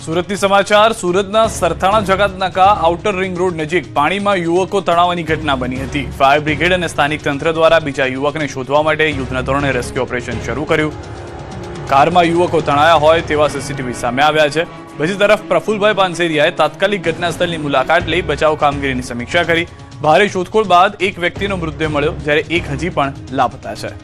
સુરતની સમાચાર સુરતના સરથાણા જકાતનાકા આઉટર રિંગ રોડ નજીક પાણીમાં યુવકો તણાવવાની ઘટના બની હતી। ફાયર બ્રિગેડ અને સ્થાનિક તંત્ર દ્વારા બીજા યુવકને શોધવા માટે યુદ્ધના ધોરણે રેસ્ક્યુ ઓપરેશન શરૂ કર્યું। કારમાં યુવકો તણાયા હોય તેવા સીસીટીવી સામે આવ્યા છે। બીજી તરફ પ્રફુલભાઈ પાનસેરિયાએ તાત્કાલિક ઘટના સ્થળની મુલાકાત લઈ બચાવ કામગીરીની સમીક્ષા કરી। ભારે શોધખોળ બાદ એક વ્યક્તિનો મૃતદેહ મળ્યો જ્યારે એક હજી પણ લાપતા છે।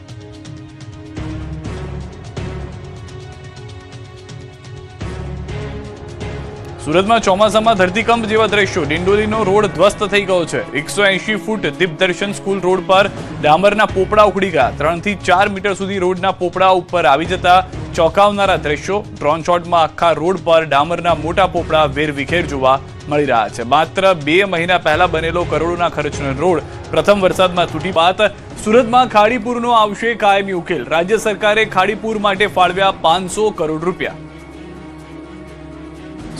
સુરતમાં ચોમાસામાં ધરતીકંપ જેવા દ્રશ્યો। ડિંડોલીનો રોડ ધ્વસ્ત થઈ ગયો છે। 180 ફૂટ દીપદર્શન સ્કૂલ રોડ પર ડામરના પોપડા ઉખડી ગયા। 3 થી 4 મીટર સુધી રોડના પોપડા ઉપર આવી જતા ચોંકાવનારા દ્રશ્યો। ડ્રોન શોટમાં આખા રોડ પર ડામરના મોટા પોપડા વેરવિખેર જોવા મળી રહ્યા છે। માત્ર 2 મહિના પહેલા બનેલો કરોડોના ખર્ચનો રોડ પ્રથમ વરસાદમાં તૂટી બાદ સુરતમાં ખાડીપુરનો આવશે કાયમી ઉકેલ। રાજ્ય સરકારે ખાડીપુર માટે ફાળવ્યા 500 કરોડ રૂપિયા।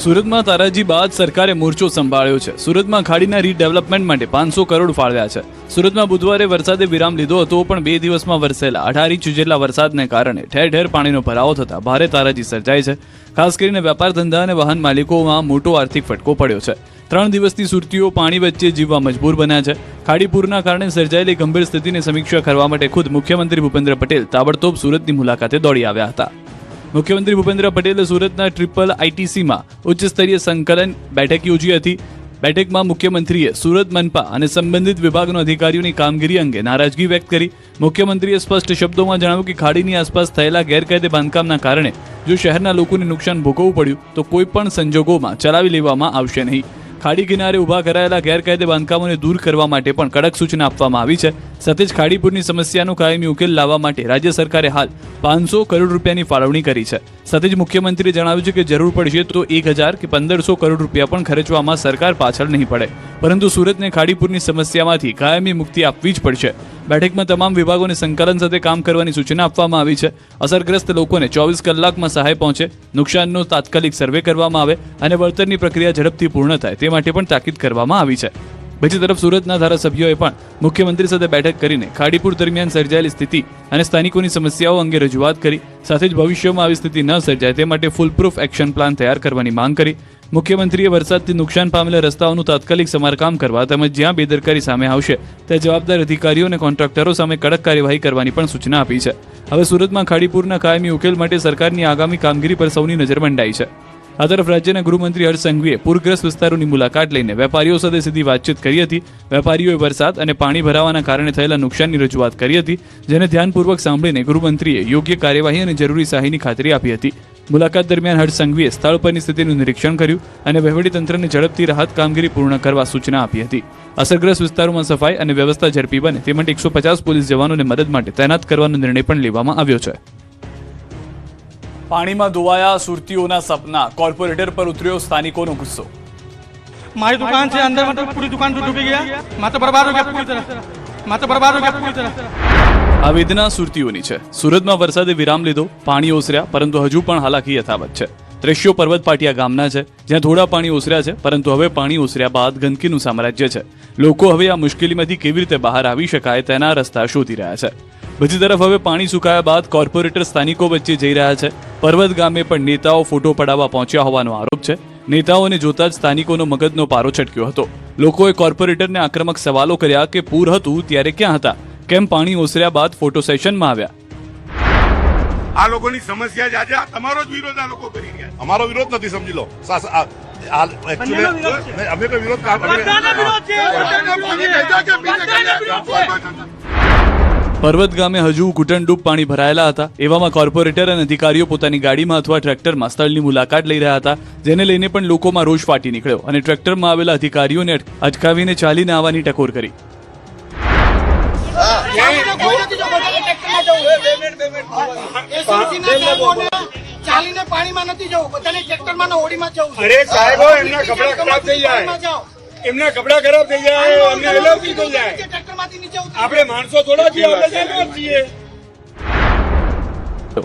સુરતમાં તારાજી બાદ સરકારે મોરચો સંભાળ્યો છે। સુરતમાં ખાડીના રીડેવલપમેન્ટ માટે 500 કરોડ ફાળવ્યા છે। સુરતમાં બુધવારે વરસાદે વિરામ લીધો હતો, પણ 2 દિવસમાં વરસેલા 18 ઇંચ જેટલા વરસાદને કારણે ઠેર ઠેર પાણીનો ભરાવો થતા ભારે તારાજી સર્જાઈ છે। ખાસ કરીને વેપાર ધંધા અને વાહન માલિકોમાં મોટો આર્થિક ફટકો પડ્યો છે। 3 દિવસથી સુરતીઓ પાણી વચ્ચે જીવવા મજબૂર બન્યા છે। ખાડીપુરના કારણે સર્જાયેલી ગંભીર સ્થિતિની સમીક્ષા કરવા માટે ખુદ મુખ્યમંત્રી ભૂપેન્દ્ર પટેલ તાબડતોબ સુરતની મુલાકાતે દોડી આવ્યા હતા। મુખ્યમંત્રી ભૂપેન્દ્ર પટેલે સુરતના ટ્રિપલ આઈટીસીમાં ઉચ્ચ સ્તરીય સંકલન બેઠક યોજી હતી। બેઠકમાં મુખ્યમંત્રીએ સુરત મનપા અને સંબંધિત વિભાગના અધિકારીઓની કામગીરી અંગે નારાજગી વ્યક્ત કરી। મુખ્યમંત્રીએ સ્પષ્ટ શબ્દોમાં જણાવ્યું કે ખાડીની આસપાસ થયેલા ગેરકાયદે બાંધકામના કારણે જો શહેરના લોકોને નુકસાન ભોગવવું પડ્યું તો કોઈ પણ સંજોગોમાં ચલાવી લેવામાં આવશે નહીં। ખાડી કિનારે ઊભા કરાયેલા ગેરકાયદે બાંધકામોને દૂર કરવા માટે પણ કડક સૂચના આપવામાં આવી છે। સાથે જ ખાડીપુરની સમસ્યાનો કાયમી ઉકેલ લાવવા માટે રાજ્ય સરકારે હાલ 500 કરોડ રૂપિયાની ફાળવણી કરી છે। સાથે જ મુખ્યમંત્રીએ જણાવ્યું છે કે જરૂર પડશે તો 1000 કે 1500 કરોડ રૂપિયા પણ ખર્ચવામાં સરકાર પાછળ નહીં પડે, પરંતુ સુરતને ખાડીપુરની સમસ્યામાંથી કાયમી મુક્તિ આપવી જ પડશે। બેઠકમાં તમામ વિભાગોને સંકલન સાથે કામ કરવાની સૂચના આપવામાં આવી છે। અસરગ્રસ્ત લોકોને 24 કલાકમાં સહાય પહોંચે, નુકસાનનો તાત્કાલિક સર્વે કરવામાં આવે અને વળતરની પ્રક્રિયા ઝડપથી પૂર્ણ થાય તે માટે પણ તાકીદ કરવામાં આવી છે। બીજી તરફ સુરતના ધારાસભ્યોએ પણ મુખ્યમંત્રી સાથે બેઠક કરીને ખાડીપુર દરમિયાન સર્જાયેલી સ્થિતિ અને સ્થાનિકોની સમસ્યાઓ અંગે રજૂઆત કરી। સાથે જ ભવિષ્યમાં આવી સ્થિતિ ન સર્જાય તે માટે ફૂલપ્રૂફ એક્શન પ્લાન તૈયાર કરવાની માંગ કરી। મુખ્યમંત્રીએ વરસાદથી નુકસાન પામેલા રસ્તાઓનું તાત્કાલિક સમારકામ કરવા તેમજ જ્યાં બેદરકારી સામે આવશે ત્યાં જવાબદાર અધિકારીઓ અને કોન્ટ્રાક્ટરો સામે કડક કાર્યવાહી કરવાની પણ સૂચના આપી છે। હવે સુરતમાં ખાડીપુરના કાયમી ઉકેલ માટે સરકારની આગામી કામગીરી પર સૌની નજર મંડાઈ છે। આ તરફ રાજ્યના ગૃહમંત્રી હર્ષ સંઘવીએ પૂરગ્રસ્ત વિસ્તારોની મુલાકાત લઈને વેપારીઓ સાથે સીધી વાતચીત કરી હતી। વેપારીઓએ વરસાદ અને પાણી ભરાવાના કારણે થયેલા નુકસાનની રજૂઆત કરી હતી, જેને ધ્યાનપૂર્વક સાંભળીને ગૃહમંત્રીએ યોગ્ય કાર્યવાહી અને જરૂરી સહાયની ખાતરી આપી હતી। મુલાકાત દરમિયાન હર્ષ સંઘવીએ સ્થળ પરની સ્થિતિનું નિરીક્ષણ કર્યું અને વહીવટીતંત્રને ઝડપથી રાહત કામગીરી પૂર્ણ કરવા સૂચના આપી હતી। અસરગ્રસ્ત વિસ્તારોમાં સફાઈ અને વ્યવસ્થા ઝડપી બને તે માટે 150 પોલીસ જવાનોને મદદ માટે તૈનાત કરવાનો નિર્ણય પણ લેવામાં આવ્યો છે। પાણીમાં ધોવાયા સુરતીઓના સપના, કોર્પોરેટર પર ઉતર્યો સ્થાનિકોનો ગુસ્સો। મારી દુકાન છે, અંદર मतलब पूरी दुकान तो डूबी गया, मैं तो बर्बाद हो गया पूरी तरह, मैं तो बर्बाद हो गया पूरी तरह। આ વેદના સુરતીઓની છે। સુરતમાં વરસાદે વિરામ લીધો, પાણી ઓસર્યા, પરંતુ હજુ પણ હાલાકી યથાવત છે। દ્રશ્યો પર્વત પાટિયા ગામના છે, જ્યાં થોડા પાણી ઓસર્યા છે, પરંતુ હવે પાણી ઓસર્યા બાદ ગંદકીનું સામ્રાજ્ય છે। લોકો હવે આ મુશ્કેલીમાંથી કેવી રીતે બહાર આવી શકાય તેના રસ્તા શોધી રહ્યા છે। બીજી તરફ હવે પાણી સુકાયા બાદ કોર્પોરેટર સ્થાનિકો વચ્ચે જઈ રહ્યા છે। પર્વત ગામે પણ નેતાઓ ફોટો પડાવવા પહોંચ્યા હોવાનો આરોપ છે। નેતાઓને જોતા જ સ્થાનિકોનો મગજનો પારો છટક્યો હતો। લોકોએ કોર્પોરેટરને આક્રમક સવાલો કર્યા કે પૂર હતું ત્યારે ક્યાં હતા, કેમ પાણી ઓસર્યા બાદ ફોટો સેશનમાં આવ્યા। આ લોકોની સમસ્યા જ આજે તમારો જ વિરોધ આ લોકો કરી રહ્યા। અમારો વિરોધ નથી, સમજી લો। અમે કોઈ વિરોધ પર્વત ગામે હજુ ઘૂંટણડૂબ પાણી ભરાયેલા હતા। એવામાં કોર્પોરેટર અને અધિકારીઓ પોતાની ગાડીમાં અથવા ટ્રેક્ટરમાં સ્થળની મુલાકાત લઈ રહ્યા હતા, જેને લઈને પણ લોકોમાં રોષ ફાટી નીકળ્યો અને ટ્રેક્ટરમાં આવેલા અધિકારીઓને અટકાવીને ચાલીને આવવાની ટકોર કરી। ચાલીને પાણીમાં નથી જવું, બધાને ટ્રેક્ટરમાં ને હોડીમાં જવું। અરે સાહેબ, એમના કપડા ખરાબ થઈ જાય, એમના કપડા ખરાબ થઈ જાય, એમને એલર્જી થઈ જાય। આપણે માણસો થોડા છીએ, આપણે જાનવર છીએ।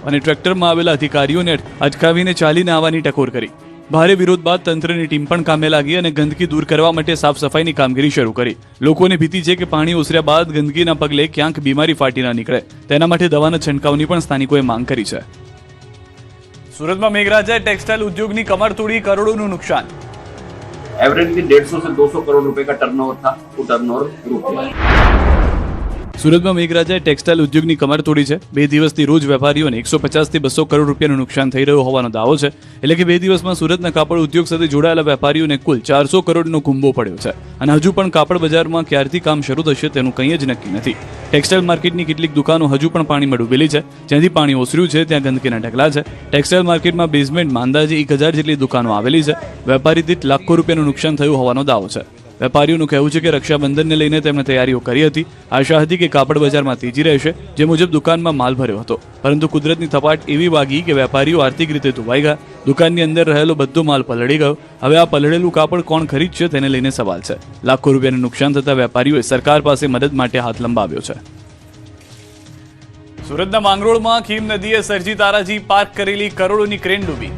અને ટ્રેક્ટરમાં આવેલા અધિકારીઓને અટકાવીને ચાલીને આવવાની ટકોર કરી। ભારે વિરોધ બાદ તંત્રની ટીમ પણ કામે લાગી અને ગંદકી દૂર કરવા માટે સાફ સફાઈની કામગીરી શરૂ કરી। લોકોને ભીતિ છે કે પાણી ઓસર્યા બાદ ગંદકીના પગલે ક્યાંક બીમારી ફાટી ન નીકળે, તેના માટે દવાના છંટકાવની પણ સ્થાનિકોએ માંગ કરી છે। સુરતમાં મેઘરાજાએ ટેક્સટાઇલ ઉદ્યોગની કમર તોડી, કરોડોનું નુકસાન. एवरेज 150 से 200 करोड़ रुपए का टर्नओवर था, वो टर्नओवर रुक गया. સુરતમાં મેઘરાજાએ ટેક્સટાઇલ ઉદ્યોગની કમર તોડી છે. 2 દિવસથી રોજ વેપારીઓને 150 થી 200 કરોડ રૂપિયાનું નુકસાન થઈ રહ્યું હોવાનો દાવો છે. એટલે કે 2 દિવસમાં સુરતના કાપડ ઉદ્યોગ સાથે જોડાયેલા વેપારીઓને કુલ 400 કરોડનો કુંભો પડ્યો છે. અને હજુ પણ કાપડ બજારમાં ક્યારથી કામ શરૂ થશે તેનું કંઈ જ નક્કી નથી. ટેક્સટાઇલ માર્કેટની કેટલીક દુકાનો હજુ પણ પાણીમાં ડૂબેલી છે. જ્યાંથી પાણી ઓસર્યું છે ત્યાં ગંદકીના ઢગલા છે. ટેક્સટાઇલ માર્કેટમાં બેઝમેન્ટમાં અંદાજે 1000 જેટલી દુકાનો આવેલી છે. વેપારી દીઠ લાખો રૂપિયાનું નુકસાન થયું હોવાનો દાવો છે. વેપારીઓનું કહેવું છે કે રક્ષાબંધનને લઈને તેમણે તૈયારીઓ કરી હતી. આશા હતી કે કાપડ બજારમાં તેજી રહેશે, જે મુજબ દુકાનમાં માલ ભર્યો હતો. પરંતુ કુદરતની થપાટ એવી વાગી કે વેપારીઓ આર્થિક રીતે ધોવાઈ ગયા. દુકાનની અંદર રહેલો બધો માલ પલળી ગયો. હવે આ પલળેલું કાપડ કોણ ખરીદશે તેને લઈને સવાલ છે. લાખો રૂપિયાનું નુકસાન થતા વેપારીઓએ સરકાર પાસે મદદ માટે હાથ લંબાવ્યો છે. સુરતના માંગરોળમાં ખીમ નદીએ સર્જી તારાજી પાર્ક કરેલી કરોડોની ક્રેન ડૂબી.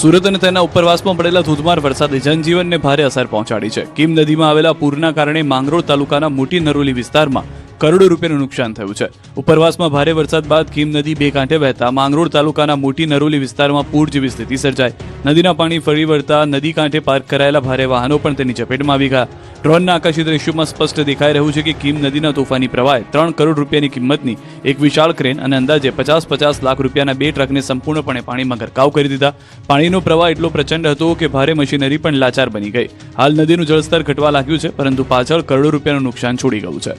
સુરત અને તેના ઉપરવાસમાં પડેલા ધોધમાર વરસાદે જનજીવનને ભારે અસર પહોંચાડી છે. કીમ નદીમાં આવેલા પૂરના કારણે માંગરોળ તાલુકાના મોટી નરોલી વિસ્તારમાં કરોડો રૂપિયાનું નુકસાન થયું છે. ઉપરવાસમાં ભારે વરસાદ બાદ કીમ નદી બે કાંઠે વહેતા માંગરોળ તાલુકાના મોટી નરોલી વિસ્તારમાં પૂર જેવી સ્થિતિ સર્જાઈ. નદીના પાણી ફરી વળતા નદી કાંઠે પાર્ક કરાયેલા ભારે વાહનો પણ તેની ચપેટમાં આવી ગયા. ડ્રોનના આકાશી દ્રશ્યોમાં સ્પષ્ટ દેખાઈ રહ્યું છે કે કીમ નદીના તોફાની પ્રવાહે 3 કરોડ રૂપિયાની કિંમતની એક વિશાળ ક્રેન અને અંદાજે 50 લાખ રૂપિયાના 2 ટ્રકને સંપૂર્ણપણે પાણીમાં ગરકાવ કરી દીધા. પાણીનો પ્રવાહ એટલો પ્રચંડ હતો કે ભારે મશીનરી પણ લાચાર બની ગઈ. હાલ નદીનું જળસ્તર ઘટવા લાગ્યું છે, પરંતુ પાછળ કરોડો રૂપિયાનું નુકસાન છોડી ગયું છે.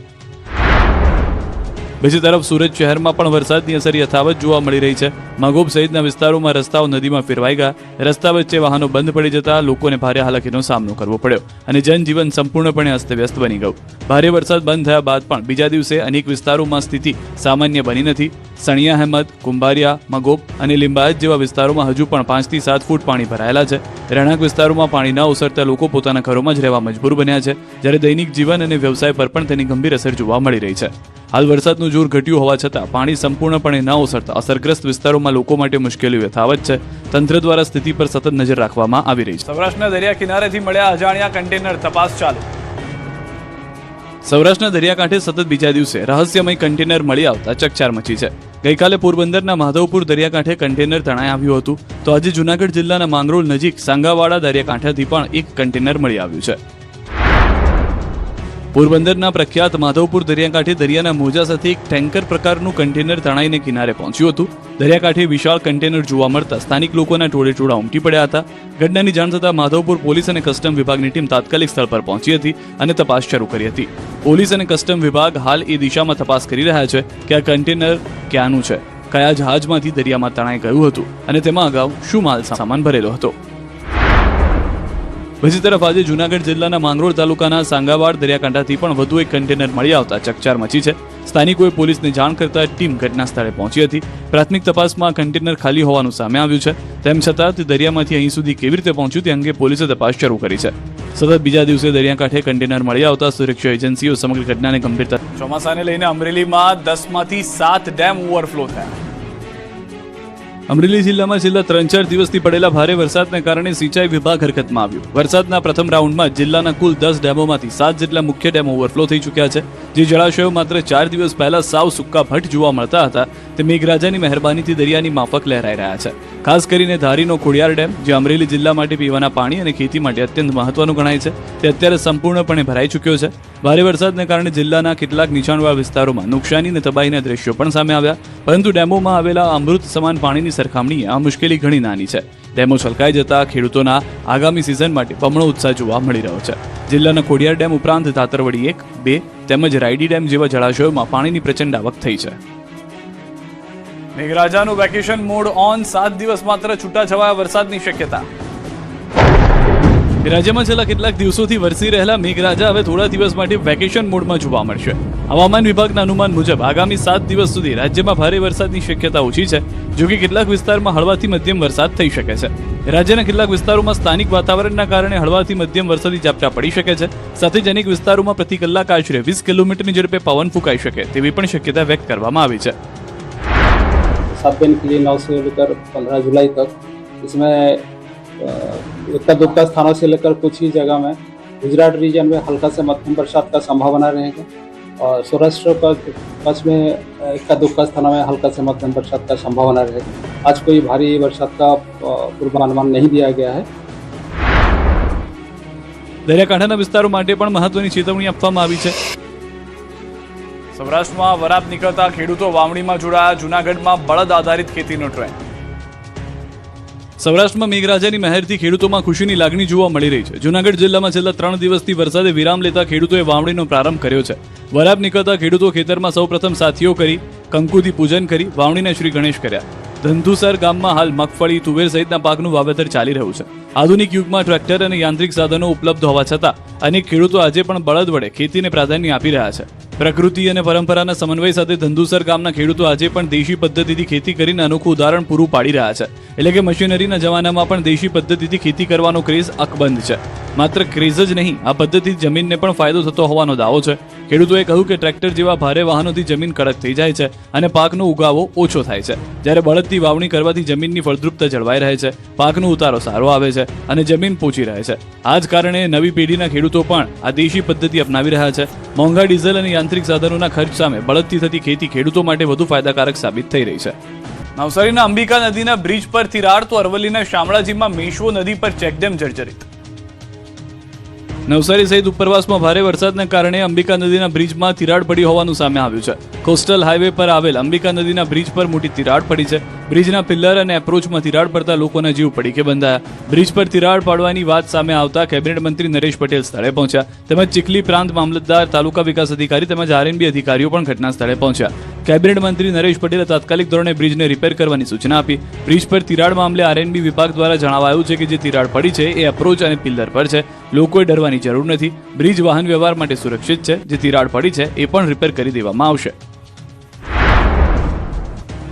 બીજી તરફ સુરત શહેરમાં પણ વરસાદની અસર યથાવત જોવા મળી રહી છે. માગોબ સહિતના વિસ્તારોમાં રસ્તાઓ નદીમાં ફેરવાઈ ગયા. રસ્તા વચ્ચે વાહનો બંધ પડી જતા લોકોને ભારે હાલાકીનો સામનો કરવો પડ્યો અને જનજીવન સંપૂર્ણપણે અસ્તવ્યસ્ત બની ગયું. ભારે વરસાદ બંધ થયા બાદ પણ બીજા દિવસે અનેક વિસ્તારોમાં સ્થિતિ સામાન્ય બની નથી. સણિયા અહેમદ, કુંભારિયા, મગોબ અને લિંબાયત જેવા વિસ્તારોમાં હજુ પણ 5 થી 7 ફૂટ પાણી ભરાયેલા છે. રહેણાંક વિસ્તારોમાં પાણી ન ઓસરતા લોકો પોતાના ઘરોમાં જ રહેવા મજબૂર બન્યા છે, જ્યારે દૈનિક જીવન અને વ્યવસાય પર પણ તેની ગંભીર અસર જોવા મળી રહી છે. હાલ વરસાદનું જોર ઘટ્યું હોવા છતાં પાણી સંપૂર્ણપણે ન ઓસરતા અસરગ્રસ્ત વિસ્તારોમાં લોકો માટે મુશ્કેલીઓ યથાવત છે. તંત્ર દ્વારા સ્થિતિ પર સતત નજર રાખવામાં આવી રહી છે. સૌરાષ્ટ્રના દરિયા કિનારેથી મળ્યા અજાણ્યા કન્ટેનર, તપાસ ચાલુ. સૌરાષ્ટ્રના દરિયાકાંઠે સતત બીજા દિવસે રહસ્યમય કન્ટેનર મળી આવતા ચકચાર મચી છે. ગઈકાલે પોરબંદરના માધવપુર દરિયાકાંઠે કન્ટેનર તણાઈ આવ્યું હતું, તો આજે જૂનાગઢ જિલ્લાના માંગરોળ નજીક સાંગાવાડા દરિયાકાંઠેથી પણ એક કન્ટેનર મળી આવ્યું છે. પોરબંદરના પ્રખ્યાત માધવપુર દરિયાકાંઠે દરિયાના મોજા સાથે એક ટેન્કર પ્રકારનું કન્ટેનર તણાઈને કિનારે પહોંચ્યું હતું. દરિયાકાંઠે વિશાળ કન્ટેનર જોવા મળતા સ્થાનિક લોકોના ટોળેટોળા ઉમટી પડ્યા હતા. ઘટનાની જાણ થતાં માધવપુર પોલીસ અને કસ્ટમ વિભાગની ટીમ તાત્કાલિક સ્થળ પર પહોંચી હતી અને તપાસ શરૂ કરી હતી. પોલીસ અને કસ્ટમ વિભાગ હાલ એ દિશામાં તપાસ કરી રહ્યા છે કે આ કન્ટેનર ક્યાંનું છે, કયા જહાજમાંથી દરિયામાં તણાઈ ગયું હતું અને તેમાં અગાઉ શું માલ સામાન ભરેલો હતો. બીજી તરફ આજે જૂનાગઢ જિલ્લાના માંગરોળ તાલુકાના સાંગાવાડ દરિયાકાંઠાથી પણ વધુ એક કન્ટેનર મળી આવતા ચકચાર મચી છે. સ્થાનિકોએ પોલીસને જાણ કરતા ટીમ ઘટના સ્થળે પહોંચી હતી. પ્રાથમિક તપાસમાં કન્ટેનર ખાલી હોવાનું સામે આવ્યું છે. તેમ છતાં તે દરિયામાંથી અહીં સુધી કેવી રીતે પહોંચ્યું તે અંગે પોલીસે તપાસ શરૂ કરી છે. સતત બીજા દિવસે દરિયાકાંઠે કન્ટેનર મળી આવતા સુરક્ષા એજન્સીઓ સમગ્ર ઘટનાને ગંભીરતા. ચોમાસાને લઈને અમરેલીમાં 10 માંથી 7 ડેમ ઓવરફ્લો થયા. અમરેલી જિલ્લામાં છેલ્લા 3-4 દિવસથી પડેલા ભારે વરસાદને કારણે સિંચાઈ વિભાગ હરકતમાં આવ્યું. વરસાદના પ્રથમ રાઉન્ડમાં જિલ્લાના કુલ 10 ડેમોમાંથી 7 જેટલા મુખ્ય ડેમ ઓવરફ્લો થઈ ચૂક્યા છે. જે જળાશયો માત્ર 4 દિવસ પહેલા સાવ સૂકા ભટ્ટ જોવા મળતા હતા, તે મેઘરાજાની મહેરબાનીથી દરિયાની માફક લહેરાઈ રહ્યા છે. ખાસ કરીને ધારીનો ખોડિયાર ડેમ, જે અમરેલી જિલ્લા માટે પીવાના પાણી અને ખેતી માટે અત્યંત મહત્વનું ગણાય છે, તે અત્યારે સંપૂર્ણપણે ભરાઈ ચૂક્યો છે. ભારે વરસાદને કારણે જિલ્લાના કેટલાક નીચાણવાળા વિસ્તારોમાં નુકસાની અને તબાહીના દ્રશ્યો પણ સામે આવ્યા, પરંતુ ડેમોમાં આવેલા અમૃત સમાન પાણીની સરખામણીએ આ મુશ્કેલી ઘણી નાની છે. ડેમો છલકાઈ જતા ખેડૂતોના આગામી સિઝન માટે બમણો ઉત્સાહ જોવા મળી રહ્યો છે. જિલ્લાના ખોડિયાર ડેમ ઉપરાંત ધાતરવડી 1, 2 તેમજ રાયડી ડેમ જેવા જળાશયોમાં પાણીની પ્રચંડ આવક થઈ છે. મેઘરાજાનું વેકેશન મોડ ઓન, 7 દિવસ માત્ર છૂટાછવાયા વરસાદની શક્યતા. રાજ્યમાં છેલ્લા કેટલાક દિવસોથી વરસી રહેલા મેઘરાજા હવે થોડા દિવસ માટે વેકેશન મોડમાં જોવા મળશે. હવામાન વિભાગના અનુમાન મુજબ આગામી 7 દિવસ સુધી રાજ્યમાં ભારે વરસાદની શક્યતા ઓછી છે, જો કે કેટલાક વિસ્તારમાં હળવાથી મધ્યમ વરસાદ થઈ શકે છે. રાજ્યના કેટલાક વિસ્તારોમાં સ્થાનિક વાતાવરણના કારણે હળવાથી મધ્યમ વરસાદી ઝાપટા પડી શકે છે. સાથે જ અનેક વિસ્તારોમાં પ્રતિ કલાક આશરે 20 કિલોમીટરની ઝડપે પવન ફૂંકાઈ શકે તેવી પણ શક્યતા વ્યક્ત કરવામાં આવી છે. 7 दिन के लिए 9 से लेकर 15 जुलाई तक इसमें इक्का दुक्का स्थानों से लेकर कुछ ही जगह में गुजरात रीजन में हल्का से मध्यम बरसात का संभावना रहेगा और सौराष्ट्र का कच्छ में इक्का दुक्का स्थानों में हल्का से मध्यम बरसात का संभावना रहेगी। आज कोई भारी बरसात का पूर्वानुमान नहीं दिया गया है। દરિયાકાંઠાના વિસ્તારો માટે પણ મહત્વની ચેતવણી આપવામાં આવી છે. સૌરાષ્ટ્રમાં વરાપ નીકળતા ખેડૂતો વાવણીમાં જોડાયા. જૂનાગઢમાં બળદ આધારિત ખેતીનો ટ્રેન્ડ. સૌરાષ્ટ્રમાં મેઘરાજાની મહેરથી ખેડૂતોમાં ખુશીની લાગણી જોવા મળી રહી છે. જૂનાગઢ જિલ્લામાં છેલ્લા 3 દિવસથી વરસાદે વિરામ લેતા ખેડૂતોએ વાવણીનો પ્રારંભ કર્યો છે. વરાપ નીકળતા ખેડૂતો ખેતરમાં સૌપ્રથમ સાથીઓ કરી કંકુથી પૂજન કરી વાવણીના શ્રી ગણેશ કર્યા. ધંધુસર ગામમાં હાલ મગફળી, તુવેર સહિતના પાકનું વાવેતર ચાલી રહ્યું છે. આધુનિક યુગમાં ટ્રેક્ટર અને યાંત્રિક સાધનો ઉપલબ્ધ હોવા છતાં અનેક ખેડૂતો આજે પણ બળદ વડે ખેતીને પ્રાધાન્ય આપી રહ્યા છે. પ્રકૃતિ અને પરંપરાના સમન્વય સાથે ધંધુસર ગામના ખેડૂતો આજે પણ દેશી પદ્ધતિથી ખેતી કરીને અનોખું ઉદાહરણ પૂરું પાડી રહ્યા છે. એટલે કે મશીનરીના જમાનામાં પણ દેશી પદ્ધતિથી ખેતી કરવાનો ક્રેઝ અકબંધ છે. માત્ર ક્રેઝ જ નહીં, આ પદ્ધતિથી જમીનને પણ ફાયદો થતો હોવાનો દાવો છે. ખેડૂતોએ કહ્યું કે ટ્રેક્ટર જેવા ભારે વાહનોથી જમીન કડક થઈ જાય છે અને પાકનો ઉગાવો ઓછો થાય છે, જ્યારે બળદથી વાવણી કરવાથી જમીનની ફળદ્રુપતા જળવાઈ રહે છે, પાકનો ઉતારો સારો આવે છે અને જમીન પોચી રહે છે. આ જ કારણે નવી પેઢીના ખેડૂતો પણ આ દેશી પદ્ધતિ અપનાવી રહ્યા છે. મોંઘા ડીઝલ અને યાંત્રિક સાધનોના ખર્ચ સામે બળદથી થતી ખેતી ખેડૂતો માટે વધુ ફાયદાકારક સાબિત થઈ રહી છે. નવસારીના અંબિકા નદીના બ્રિજ પર તિરાડ તો અરવલ્લીના શામળાજીમાં મેશ્વો નદી પર ચેકડેમ જર્જરિત. નવસારી સહિત ઉપરવાસમાં ભારે વરસાદના કારણે અંબિકા નદીના બ્રિજમાં તિરાડ પડી હોવાનું સામે આવ્યું છે. કોસ્ટલ હાઈવે પર આવેલ અંબિકા નદીના બ્રિજ પર મોટી તિરાડ પડી છે. બ્રિજના પિલ્લર અને એપ્રોચમાં તિરાડ પડતા લોકોના જીવ પડીકે બંધાયા. બ્રિજ પર તિરાડ પાડવાની વાત સામે આવતા કેબિનેટ મંત્રી નરેશ પટેલ સ્થળે પહોંચ્યા. તેમજ ચીખલી પ્રાંત મામલતદાર, તાલુકા વિકાસ અધિકારી તેમજ આરએનબી અધિકારીઓ પણ ઘટના સ્થળે પહોંચ્યા. કેબિનેટ મંત્રી નરેશ પટેલે તાત્કાલિક ધોરણે બ્રિજને રિપેર કરવાની સૂચના આપી. બ્રિજ પર તિરાડ મામલે આરએનબી વિભાગ દ્વારા જણાવાયું છે કે જે તિરાડ પડી છે એ એપ્રોચ અને પિલ્લર પર છે. લોકોએ ડરવાની જરૂર નથી. બ્રિજ વાહન વ્યવહાર માટે સુરક્ષિત છે. જે તિરાડ પડી છે એ પણ રિપેર કરી દેવામાં આવશે.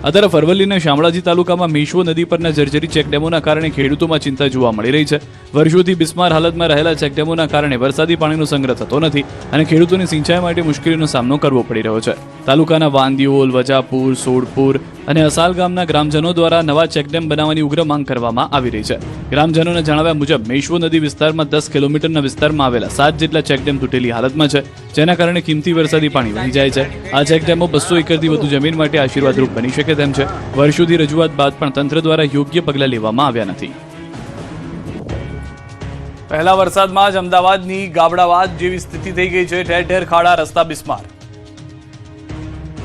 આ તરફ અરવલ્લીના શામળાજી તાલુકામાં મેશ્વો નદી પરના જર્જરી ચેકડેમોના કારણે ખેડૂતોમાં ચિંતા જોવા મળી રહી છે. વર્ષોથી બિસ્માર હાલતમાં રહેલા ચેકડેમોના કારણે વરસાદી પાણીનો સંગ્રહ થતો નથી અને ખેડૂતોને સિંચાઈ માટે મુશ્કેલીનો સામનો કરવો પડી રહ્યો છે. તાલુકાના વાંદિયોલ, વજાપુર, સોડપુર અને અસાલ ગામના ગ્રામજનો દ્વારા નવા ચેકડેમ બનાવવાની ઉગ્ર માંગ કરવામાં આવી રહી છે. ગ્રામજનોના જણાવ્યા મુજબ મેશ્વો નદી વિસ્તારમાં 10 કિલોમીટરના વિસ્તારમાં આવેલા 7 જેટલા ચેકડેમ તૂટેલી હાલતમાં છે, જેના કારણે કિંમતી વરસાદી પાણી વહી જાય છે. આ ચેકડેમો 200 એકરથી વધુ જમીન માટે આશીર્વાદરૂપ બની શકે તેમ છે. વર્ષોથી રજૂઆત બાદ પણ તંત્ર દ્વારા યોગ્ય પગલાં લેવામાં આવ્યા નથી. પહેલા વરસાદમાં જ અમદાવાદની ગાબડાવાદ જેવી સ્થિતિ થઈ ગઈ છે. ઠેર ઠેર ખાડા, રસ્તા બિસ્માર.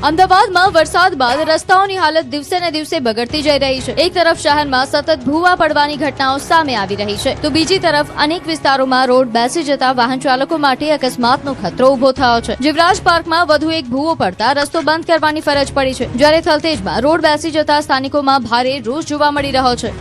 અમદાવાદમાં વરસાદ બાદ રસ્તાઓની હાલત દિવસે ને દિવસે બગડતી જઈ રહી છે. એક તરફ શહેરમાં સતત ભૂવા પડવાની ઘટનાઓ સામે આવી રહી છે, તો બીજી તરફ અનેક વિસ્તારોમાં રોડ બેસી જતા વાહન ચાલકો માટે અકસ્માતનો ખતરો ઉભો થયો છે. જીવરાજ પાર્કમાં વધુ એક ભૂવો પડતા રસ્તો બંધ કરવાની ફરજ પડી છે, જ્યારે થલતેજમાં રોડ બેસી જતા સ્થાનિકોમાં ભારે રોષ જોવા મળી રહ્યો છે.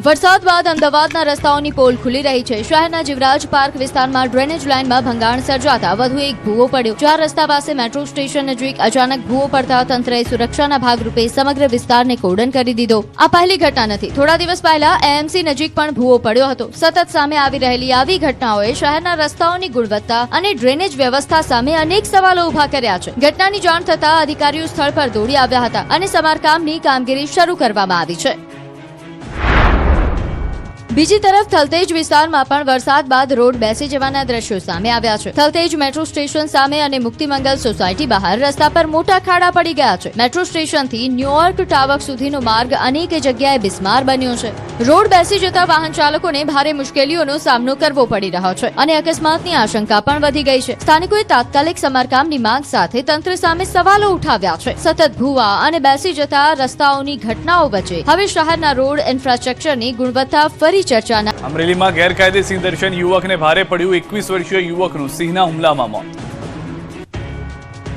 વરસાદ બાદ અમદાવાદના રસ્તાઓની પોલ ખુલી રહી છે. શહેરના જીવરાજ પાર્ક વિસ્તારમાં ડ્રેનેજ લાઇનમાં ભંગાણ સર્જાતા વધુ એક ભૂવો પડ્યો. 4 રસ્તા પાસે મેટ્રો સ્ટેશન નજીક અચાનક ભૂવો પડતા તંત્રએ સુરક્ષાના ભાગરૂપે સમગ્ર વિસ્તારને કોર્ડન કરી દીધો. આ પહેલી ઘટના નથી. થોડા દિવસ પહેલા એએમસી નજીક પણ ભૂવો પડ્યો હતો. સતત સામે આવી રહેલી આવી ઘટનાઓએ શહેરના રસ્તાઓની ગુણવત્તા અને ડ્રેનેજ વ્યવસ્થા સામે અનેક સવાલો ઉભા કર્યા છે. ઘટનાની જાણ થતાં અધિકારીઓ સ્થળ પર દોડી આવ્યા હતા અને સમારકામની કામગીરી શરૂ કરવામાં આવી છે. બીજી તરફ થલતેજ વિસ્તારમાં પણ વરસાદ બાદ રોડ બેસી જવાના દ્રશ્યો સામે આવ્યા છે. થલતેજ મેટ્રો સ્ટેશન સામે અને મુક્તિમંગલ સોસાયટી બહાર રસ્તા પર મોટા ખાડા પડી ગયા છે. મેટ્રો સ્ટેશનથી ન્યુયોર્ક ટાવર સુધીનો માર્ગ અનેક જગ્યાએ બિસ્માર બન્યો છે. રોડ બેસી જતા વાહન ચાલકોને ભારે મુશ્કેલીઓનો સામનો કરવો પડી રહ્યો છે અને અકસ્માતની આશંકા પણ વધી ગઈ છે. સ્થાનિકોએ તાત્કાલિક સમારકામની માંગ સાથે તંત્ર સામે સવાલો ઉઠાવ્યા છે. સતત ભૂવા અને બેસી જતા રસ્તાઓની ઘટનાઓ વચ્ચે હવે શહેરના રોડ ઇન્ફ્રાસ્ટ્રક્ચરની ગુણવત્તા ફરી ચર્ચાના. અમરેલીમાં ગેરકાયદે સિંહ દર્શન યુવકને ભારે પડ્યું. 21 વર્ષીય યુવકનું સિંહના હુમલામાં મોત.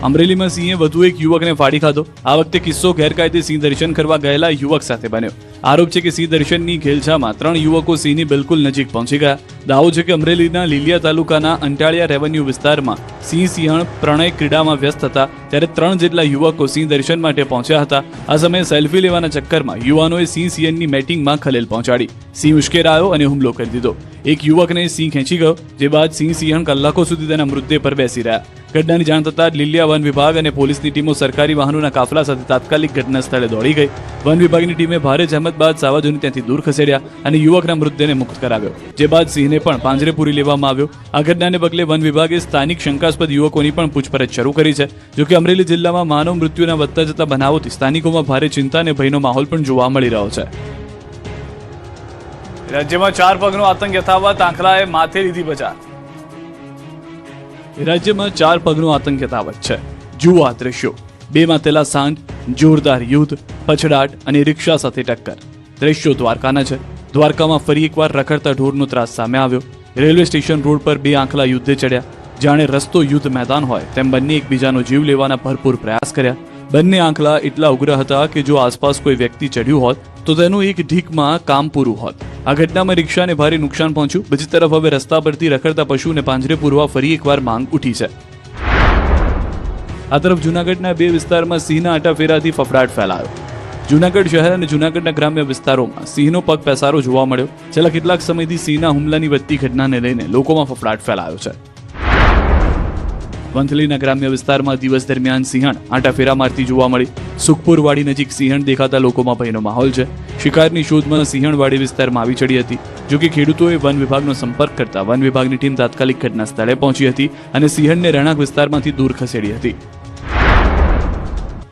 અમરેલીમાં સિંહે વધુ એક યુવકને ફાડી ખાધો. આ વખતે કિસ્સો ગેરકાયદે સિંહ દર્શન કરવા ગયેલા યુવક સાથે બન્યો. આરોપ છે કે સિંહ દર્શનની ઘેલછામાં 3 યુવકો સિંહની બિલકુલ નજીક પહોંચી ગયા. દાવો છે કે અમરેલીના લીલિયા તાલુકાના અંટાળિયા રેવન્યુ વિસ્તારમાં સિંહ સિંહણ પ્રણય ક્રીડામાં વ્યસ્ત હતા, ત્યારે 3 જેટલા યુવકો સિંહ દર્શન માટે પહોંચ્યા હતા. આ સમયે સેલ્ફી લેવાના ચક્કરમાં યુવાનોએ સિંહ સિંહણની મેટિંગમાં ખલેલ પહોંચાડી. સિંહ ઉશ્કેરાયો અને હુમલો કરી દીધો. એક યુવકને સિંહ ખેંચી ગયો, જે બાદ સિંહણ કલાકો સુધી તેના મૃતદેહ પર બેસી રહ્યા. ઘટનાની જાણ થતાં લીલિયા વન વિભાગ અને પોલીસની ટીમો સરકારી વાહનોના કાફલા સાથે તાત્કાલિક ઘટના સ્થળે દોડી ગઈ. વન વિભાગની ટીમે ભારે જહેમત બાદ સાવજોને ત્યાંથી દૂર ખસેડ્યા અને યુવકના મૃતદેહને મુક્ત કરાવ્યો, જે બાદ સિંહને પણ પાંજરે પૂરી લેવામાં આવ્યો. આ ઘટનાને પગલે વન વિભાગે સ્થાનિક શંકાસ્પદ યુવકોની પણ પૂછપરછ શરૂ કરી છે. જોકે અમરેલી જિલ્લામાં માનવ મૃત્યુના વધતા જતા બનાવોથી સ્થાનિકોમાં ભારે ચિંતા અને ભયનો માહોલ પણ જોવા મળી રહ્યો છે. રાજ્યમાં 4 પગનો આતંક યથાવત, આંખલાએ માથે લીધી બજાર. રાજ્યમાં 4 પગનો આતંક યથાવત છે. જુઓ આ દ્રશ્યો. 2 માતેલા સાંઢ, જોરદાર યુદ્ધ, પછડાટ અને રિક્ષા સાથે ટક્કર. દ્રશ્યો દ્વારકાના છે. દ્વારકામાં ફરી એકવાર રખડતા ઢોરનો ત્રાસ સામે આવ્યો. રેલવે સ્ટેશન રોડ પર 2 આંખલા યુદ્ધે ચડ્યા. જાણે રસ્તો યુદ્ધ મેદાન હોય તેમ બંને એકબીજાનો જીવ લેવાના ભરપૂર પ્રયાસ કર્યા. બંને આંખલા એટલા ઉગ્ર હતા કે જો આસપાસ કોઈ વ્યક્તિ ચડ્યું હોત તો તેનું એક ઢીકમાં કામ પૂરું હોત. આ ઘટનામાં રિક્ષાને ભારે નુકસાન પહોંચ્યું. બીજી તરફ હવે રસ્તા પરથી રખડતા પશુને પાંજરે પૂરવા ફરી એકવાર માંગ ઉઠી છે. આ તરફ જૂનાગઢના 2 વિસ્તારમાં સિંહના આટાફેરાથી ફફડાટ ફેલાયો. જૂનાગઢ શહેર અને જૂનાગઢના ગ્રામ્ય વિસ્તારોમાં સિંહનો પગ પેસારો જોવા મળ્યો. છેલ્લા કેટલાક સમયથી સિંહના હુમલાની વધતી ઘટનાને લઈને લોકોમાં ફફડાટ ફેલાયો છે. વંથલીના ગ્રામ્ય વિસ્તારમાં દિવસ દરમિયાન સિંહણ આંટાફેરા મારતી જોવા મળી. સુખપુરવાડી નજીક સિંહણ દેખાતા લોકોમાં ભયનો માહોલ છે. શિકારની શોધમાં સિંહણવાડી વિસ્તારમાં આવી ચડી હતી. જોકે ખેડૂતોએ વન વિભાગનો સંપર્ક કરતા વન વિભાગની ટીમ તાત્કાલિક ઘટના સ્થળે પહોંચી હતી અને સિંહણને રહેણાંક વિસ્તારમાંથી દૂર ખસેડી હતી.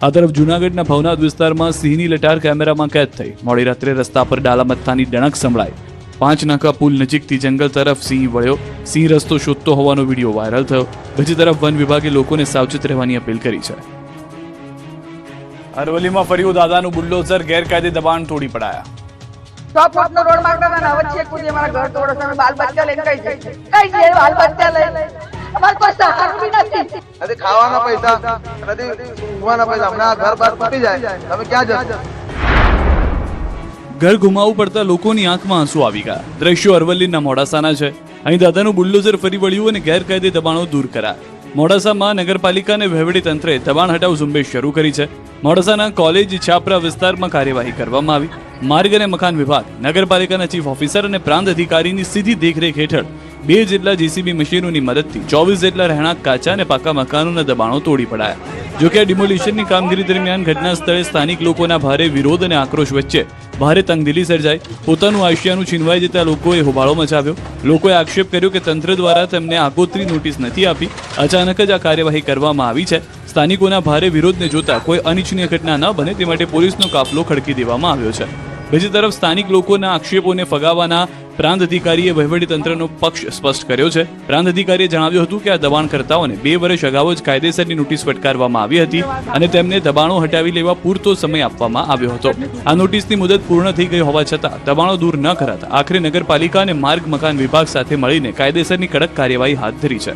આ તરફ જૂનાગઢના ભવનાથ વિસ્તારમાં સિંહની લટાર કેમેરામાં કેદ થઈ. મોડી રાત્રે રસ્તા પર ડાલામથ્થાની ડણક સંભળાઈ. 5 નાકા પુલ નજીકથી જંગલ તરફ સિંહ વળ્યો. સિંહ રસ્તો શોધતો હોવાનો વિડીયો વાયરલ થયો. બીજી તરફ વન વિભાગે લોકોને સાવચેત રહેવાની અપીલ કરી છે. અરવલ્લીમાં ફર્યું દાદાનું બુલડોઝર, ગેરકાયદે દબાણ તોડી પડાયા. 100 ફૂટનો રોડ માંગતા હતા ને વચ્ચે કૂદી અમારા ઘર તોડો તમે બાલ બચ્ચા લઈને કઈ છે બાલ બચ્ચા લઈને અમાર કોઈ સહારો બી નથી. નથી ખાવાના પૈસા, નથી સુવાના પૈસા. હમણાં ઘર બાર તૂટી જાય તમે ક્યાં જશો? ઘર ગુમાવવું પડતા લોકોની આંખમાં આંસુ આવી ગયા. દ્રશ્યો અરવલ્લીના મોડાસાના છે. અહીં દાદાનું બુલડોઝર ફરી વળ્યું અને ગેરકાયદે દબાણો દૂર કરાયા. મોડાસામાં નગરપાલિકા અને વહીવટી તંત્રે દબાણ હટાવ ઝુંબેશ શરૂ કરી છે. મોડાસાના કોલેજ છાપરા વિસ્તારમાં કાર્યવાહી કરવામાં આવી. માર્ગ અને મકાન વિભાગ, નગરપાલિકાના ચીફ ઓફિસર અને પ્રાંત અધિકારીની સીધી દેખરેખ હેઠળ 2 જેટલા જેસીબી મશીનોની મદદથી 24 જેટલા રહેણાંક કાચા અને પાકા મકાનોના દબાણો તોડી પડાયા. જોકે આ ડિમોલિશનની કામગીરી દરમિયાન ઘટના સ્થળે સ્થાનિક લોકોના ભારે વિરોધ અને આક્રોશ વચ્ચે ભારે તંગદિલી સર્જાઈ. પોતાનું આશિયાનું છીનવાઈ જતા લોકોએ હોબાળો મચાવ્યો. લોકોએ આક્ષેપ કર્યો કે તંત્ર દ્વારા તેમને આગોતરી નોટિસ નથી આપી. અચાનક જ આ કાર્યવાહી કરવામાં આવી છે. સ્થાનિકોના ભારે વિરોધને જોતા કોઈ અનિચ્છનીય ઘટના ન બને તે માટે પોલીસનો કાફલો ખડકી દેવામાં આવ્યો છે. બીજી તરફ સ્થાનિક લોકોના આક્ષેપોને ફગાવવાના પ્રાંત અધિકારીએ વહીવટીતંત્રનો પક્ષ સ્પષ્ટ કર્યો છે. પ્રાંત અધિકારીએ જણાવ્યું હતું કે આ દબાણકર્તાઓને 2 વર્ષ અગાઉ જ કાયદેસરની નોટિસ ફટકારવામાં આવી હતી અને તેમને દબાણો હટાવી લેવા પૂરતો સમય આપવામાં આવ્યો હતો. આ નોટિસની મુદત પૂર્ણ થઈ ગઈ હોવા છતાં દબાણો દૂર ન કરાતા આખરે નગરપાલિકા અને માર્ગ મકાન વિભાગ સાથે મળીને કાયદેસરની કડક કાર્યવાહી હાથ ધરી છે.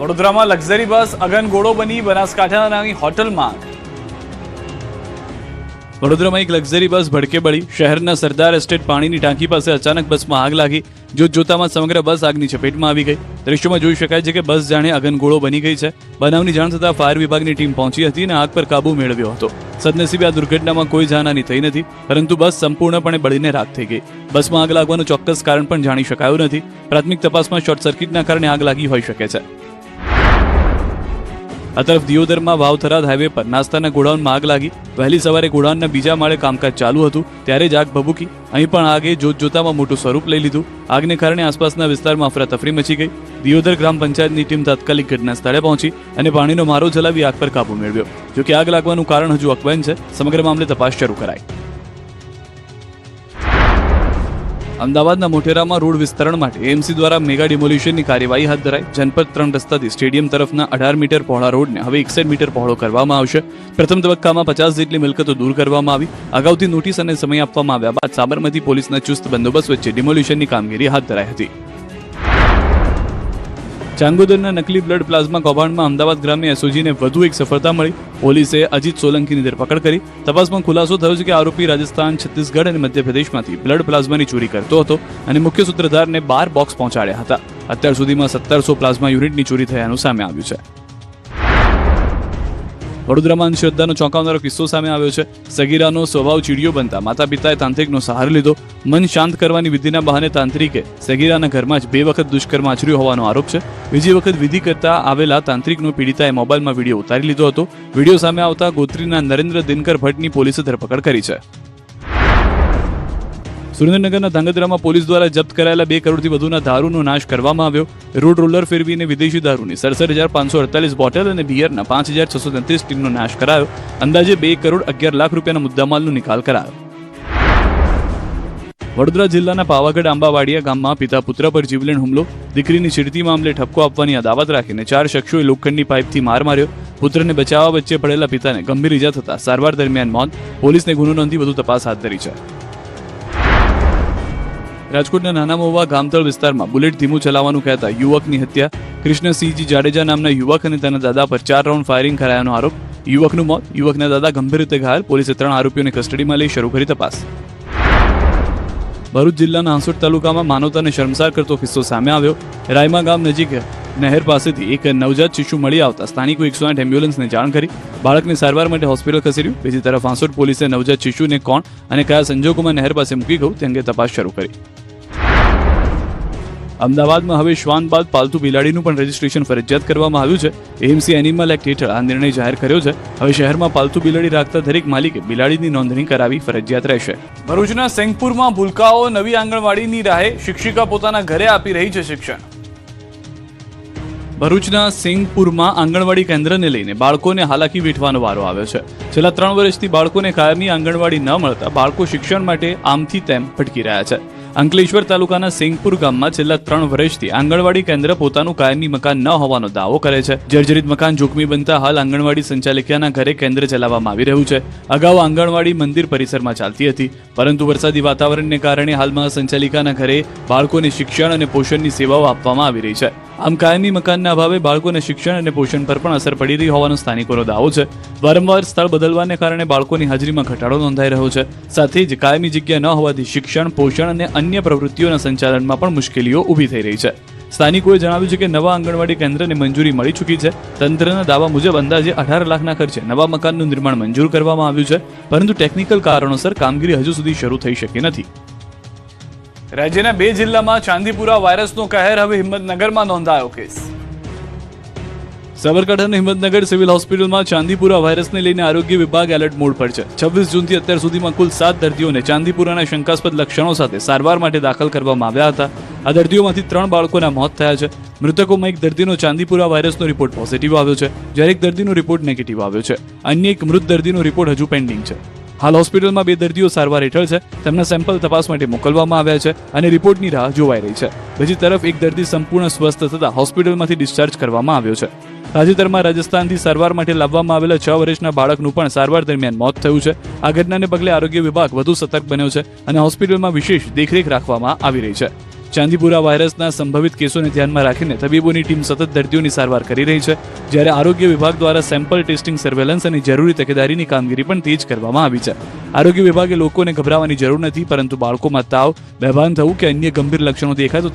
વડોદરામાં લક્ઝરી બસ અગનગોળો બની બનાસકાંઠાની હોટલમાં. વડોદરામાં એક લક્ઝરી બસ ભડકે બળી. શહેરના સરદાર એસ્ટેટ પાણીની ટાંકી પાસે અચાનક બસમાં આગ લાગી. જોતજોતામાં સમગ્ર બસ આગની ચપેટમાં આવી ગઈ. દ્રશ્યોમાં જોઈ શકાય છે કે બસ જાણે અગનગોળો બની ગઈ છે. બનાવની જાણ થતાં ફાયર વિભાગની ટીમ પહોંચી હતી અને આગ પર કાબુ મેળવ્યો હતો. સદનસીબે આ દુર્ઘટનામાં કોઈ જાનહાની થઈ નથી, પરંતુ બસ સંપૂર્ણપણે બળીને રાખ થઈ ગઈ. બસમાં આગ લાગવાનું ચોક્કસ કારણ પણ જાણી શકાયું નથી. પ્રાથમિક તપાસમાં શોર્ટ સર્કિટના કારણે આગ લાગી હોઈ શકે છે. આ તરફ દિયોદરમાં વાવ-થરાદ હાઈવે પર નાસ્તાના ગોડાઉનમાં આગ લાગી. વહેલી સવારે ગોડાઉનના બીજા માળે કામકાજ ચાલુ હતું ત્યારે જ આગ ભભૂકી. અહીં પણ આગે જોતજોતામાં મોટું સ્વરૂપ લઈ લીધું. આગને કારણે આસપાસના વિસ્તારમાં અફરાતફરી મચી ગઈ. દિયોદર ગ્રામ પંચાયતની ટીમ તાત્કાલિક ઘટના સ્થળે પહોંચી અને પાણીનો મારો ચલાવી આગ પર કાબુ મેળવ્યો. જોકે આગ લાગવાનું કારણ હજુ અકબંધ છે. સમગ્ર મામલે તપાસ શરૂ કરાઈ. અમદાવાદના મોટેરામાં રોડ વિસ્તરણ માટે એએમસી દ્વારા મેગા ડિમોલિશનની કાર્યવાહી હાથ ધરાઈ. જનપથ 3 રસ્તાથી સ્ટેડિયમ તરફના 18 મીટર પહોળા રોડને હવે 61 મીટર પહોળો કરવામાં આવશે. પ્રથમ તબક્કામાં 50 જેટલી મિલકતો દૂર કરવામાં આવી. અગાઉથી નોટિસ અને સમય આપવામાં આવ્યા બાદ સાબરમતી પોલીસના ચુસ્ત બંદોબસ્ત વચ્ચે ડિમોલિશનની કામગીરી હાથ ધરાઈ હતી. ચાંગોદરના નકલી બ્લડ પ્લાઝમા કૌભાંડમાં અમદાવાદ ગ્રામ્ય એસઓજીને વધુ એક સફળતા મળી. પોલીસે અજીત સોલંકીની ધરપકડ કરી. તપાસમાં ખુલાસો થયો છે કે આરોપી રાજસ્થાન, છત્તીસગઢ અને મધ્યપ્રદેશમાંથી બ્લડ પ્લાઝમાની ચોરી કરતો હતો અને મુખ્ય સૂત્રધારને 12 બોક્સ પહોંચાડ્યા હતા. અત્યાર સુધીમાં 1700 પ્લાઝમા યુનિટની ચોરી થયાનું સામે આવ્યું છે. વડોદરામાં અંધશ્રદ્ધાનો ચોંકાવનારો કિસ્સો સામે આવ્યો છે. સગીરાનો સ્વભાવ ચીડિયો બનતા માતા પિતાએ તાંત્રિકનો સહારો લીધો. મન શાંત કરવાની વિધિના બહાને તાંત્રિકે સગીરાના ઘરમાં જ 2 વખત દુષ્કર્મ આચર્યો હોવાનો આરોપ છે. બીજી વખત વિધિ કરતા આવેલા તાંત્રિકનો પીડિતાએ મોબાઈલમાં વિડીયો ઉતારી લીધો હતો. વિડીયો સામે આવતા ગોત્રીના નરેન્દ્ર દિનકર ભટ્ટની પોલીસે ધરપકડ કરી છે. સુરેન્દ્રનગરના ધાંગધ્રામાં પોલીસ દ્વારા જપ્ત કરાયેલા 2 કરોડથી વધુના દારૂનો નાશ કરવામાં આવ્યો. રોડ રોલર ફેરવીને વિદેશી દારૂની 67,548 બોટલ અને બિયરના 5,633 ટીનનો નાશ કરાયો. અંદાજે 2 કરોડ 11 લાખ રૂપિયાના મુદ્દામાલનો નિકાલ કરાયો. વડોદરા જિલ્લાના પાવાગઢ આંબાવાડિયા ગામમાં પિતા પુત્ર પર જીવલેણ હુમલો. દીકરીની છેડતી મામલે ઠપકો આપવાની અદાવત રાખીને 4 શખ્સોએ લોખંડની પાઇપથી માર માર્યો. પુત્રને બચાવવા વચ્ચે પડેલા પિતાને ગંભીર ઇજા થતા સારવાર દરમિયાન મોત. પોલીસને ગુનો નોંધી વધુ તપાસ હાથ ધરી છે. રાજકોટના નાના મહુવા ગામતળ વિસ્તારમાં બુલેટ ધીમું ચલાવવાનું કહેતા યુવકની હત્યા. કૃષ્ણસિંહજી જાડેજા નામના યુવક અને તેના દાદા પર 4 રાઉન્ડ ફાયરિંગ કરાયાનો આરોપ. યુવકનું મોત. યુવકના દાદા ગંભીર રીતે ઘાયલ. પોલીસે 3 આરોપીઓને કસ્ટડીમાં લઈ શરૂ કરી તપાસ. ભરૂચ જિલ્લાના હાંસોટ તાલુકામાં માનવતાને શર્મસાર કરતો કિસ્સો સામે આવ્યો. રાયમા ગામ નજીક નહેર પાસેથી એક નવજાત શિશુ મળી આવતા સ્થાનિકો 108 એમ્બ્યુલન્સને જાણ કરી બાળકને સારવાર માટે હોસ્પિટલ ખસેડ્યું. બીજી તરફ હાંસોટ પોલીસે નવજાત શિશુને કોણ અને કયા સંજોગોમાં નહેર પાસે મૂકી ગયું તે અંગે તપાસ શરૂ કરી. અમદાવાદમાં હવે શ્વાન બાદ પાલતુ બિલાડીનું પણ રજીસ્ટ્રેશન ફરજિયાત કરવામાં આવ્યું છે. એએમસી એનિમલ એક્ટ હેઠળ આ નિર્ણય જાહેર કર્યો છે. હવે શહેરમાં પાલતુ બિલાડી રાખતા દરેક માલિકે બિલાડીની નોંધણી કરાવી ફરજિયાત રહેશે. ભરૂચના સેંગપુરમાં ભૂલકાઓ નવી આંગણવાડીની રાહે. શિક્ષિકા પોતાના ઘરે આપી રહી છે શિક્ષણ. ભરૂચના સિંગપુરમાં આંગણવાડી કેન્દ્રને લઈને બાળકોને હાલાકી વેઠવાનો વારો આવ્યો છે. છેલ્લા 3 વર્ષથી બાળકોને કાયમી આંગણવાડી ન મળતા બાળકો શિક્ષણ માટે આમથી તેમ ભટકી રહ્યા છે. અંકલેશ્વર તાલુકાના સિંગપુર ગામમાં છેલ્લા 3 વર્ષથી આંગણવાડી કેન્દ્ર પોતાનું કાયમી મકાન ન હોવાનો દાવો કરે છે. જર્જરિત મકાન જોખમી બનતા હાલ આંગણવાડી સંચાલકિયાના ઘરે કેન્દ્ર ચલાવવામાં આવી રહ્યું છે. અગાઉ આંગણવાડી મંદિર પરિસરમાં ચાલતી હતી, પરંતુ વરસાદી વાતાવરણને કારણે હાલમાં સંચાલિકાના ઘરે બાળકોને શિક્ષણ અને પોષણની સેવાઓ આપવામાં આવી રહી છે. આમ કાયમી મકાનના અભાવે બાળકોને શિક્ષણ અને પોષણ પર પણ અસર પડી રહી હોવાનો સ્થાનિકોનો દાવો છે. વારંવાર સ્થળ બદલવાને કારણે બાળકોની હાજરીમાં ઘટાડો નોંધાઈ રહ્યો છે. સાથે જ કાયમી જગ્યા ન હોવાથી શિક્ષણ, પોષણ અને અન્ય પ્રવૃત્તિઓના સંચાલનમાં પણ મુશ્કેલીઓ ઊભી થઈ રહી છે. સ્થાનિકોએ જણાવ્યું છે કે નવા આંગણવાડી કેન્દ્રને મંજૂરી મળી ચૂકી છે. તંત્રના દાવા મુજબ અંદાજે 18 લાખના ખર્ચે નવા મકાનનું નિર્માણ મંજૂર કરવામાં આવ્યું છે, પરંતુ ટેકનિકલ કારણોસર કામગીરી હજુ સુધી શરૂ થઈ શકી નથી. રાજ્યના 2 જિલ્લામાં ચાંદીપુરા વાયરસનો કહેર. હવે હિંમતનગરમાં નોંધાયો કેસ. સાબરકાંઠાના હિંમતનગર સિવિલ હોસ્પિટલમાં ચાંદીપુરા વાયરસને લઈને આરોગ્ય વિભાગ એલર્ટ મોડ પર છે. 26 જૂનથી અત્યાર સુધીમાં કુલ 7 દર્દીઓને ચાંદીપુરાના શંકાસ્પદ લક્ષણો સાથે સારવાર માટે દાખલ કરવામાં આવ્યા હતા. આ દર્દીઓમાંથી 3 બાળકોના મોત થયા છે. મૃતકોમાં એક દર્દીનો ચાંદીપુરા વાયરસનો રિપોર્ટ પોઝિટિવ આવ્યો છે, જ્યારે એક દર્દીનો રિપોર્ટ નેગેટિવ આવ્યો છે. અન્ય એક મૃત દર્દીનો રિપોર્ટ હજુ પેન્ડિંગ છે. હાલ હોસ્પિટલમાં 2 દર્દીઓ સારવાર હેઠળ છે. તેમના સેમ્પલ તપાસ માટે મોકલવામાં આવ્યા છે અને રિપોર્ટની રાહ જોવાઈ રહી છે. બીજી તરફ એક દર્દી સંપૂર્ણ સ્વસ્થ થતા હોસ્પિટલમાંથી ડિસ્ચાર્જ કરવામાં આવ્યો છે. તાજેતરમાં રાજસ્થાનથી સારવાર માટે લાવવામાં આવેલા 6 વર્ષના બાળકનું પણ સારવાર દરમિયાન મોત થયું છે. આ ઘટનાને પગલે આરોગ્ય વિભાગ વધુ સતર્ક બન્યો છે અને હોસ્પિટલમાં વિશેષ દેખરેખ રાખવામાં આવી રહી છે. ચાંદીપુરા વાયરસના સંભવિત કેસોને ધ્યાનમાં રાખીને તબીબોની ટીમ સતત દર્દીઓની સારવાર કરી રહી છે, જ્યારે આરોગ્ય વિભાગ દ્વારા સેમ્પલ ટેસ્ટિંગ, સર્વેલન્સ અને જરૂરી તકેદારીની કામગીરી પણ તેજ કરવામાં આવી છે. આરોગ્ય વિભાગે લોકોને ગભરાવાની જરૂર નથી, પરંતુ બાળકોમાં તાવ, બેભાન થવું કે અન્ય ગંભીર લક્ષણો દેખાય તો